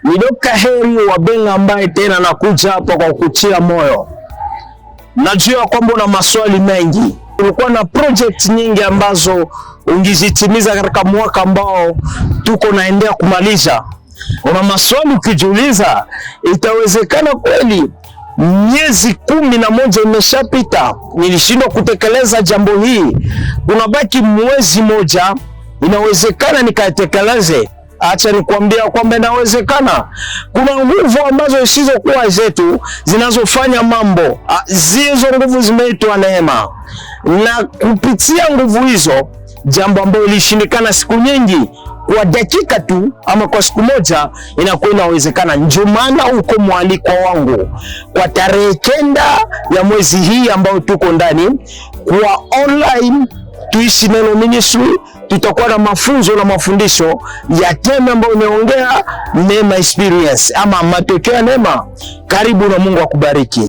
Ni Dr. Heri Wabenga ambaye tena nakuja hapa kwa kutia moyo. Najua kwamba una maswali mengi. Ulikuwa na project nyingi ambazo ungizitimiza katika mwaka ambao tuko naendea kumaliza. Una maswali ukijiuliza, itawezekana kweli? Miezi 11 imeshapita, nilishindwa kutekeleza jambo hili. Unabaki mwezi moja, inawezekana nikatekeleze? Acha nikwambia kwamba inawezekana. Kuna nguvu ambazo zisizokuwa zetu zinazofanya mambo. Hizo nguvu zimeitwa neema, na kupitia nguvu hizo, jambo ambalo lilishindikana siku nyingi, kwa dakika tu ama kwa siku moja inakuwa inawezekana. Ndio maana uko mwaliko wangu kwa tarehe 9 ya mwezi hii ambao tuko ndani, kwa online Tuishi Neno Ministry, tutakuwa na mafunzo na mafundisho ya tema ambayo imeongea neema experience ama matokeo ya neema. Karibu na Mungu akubariki.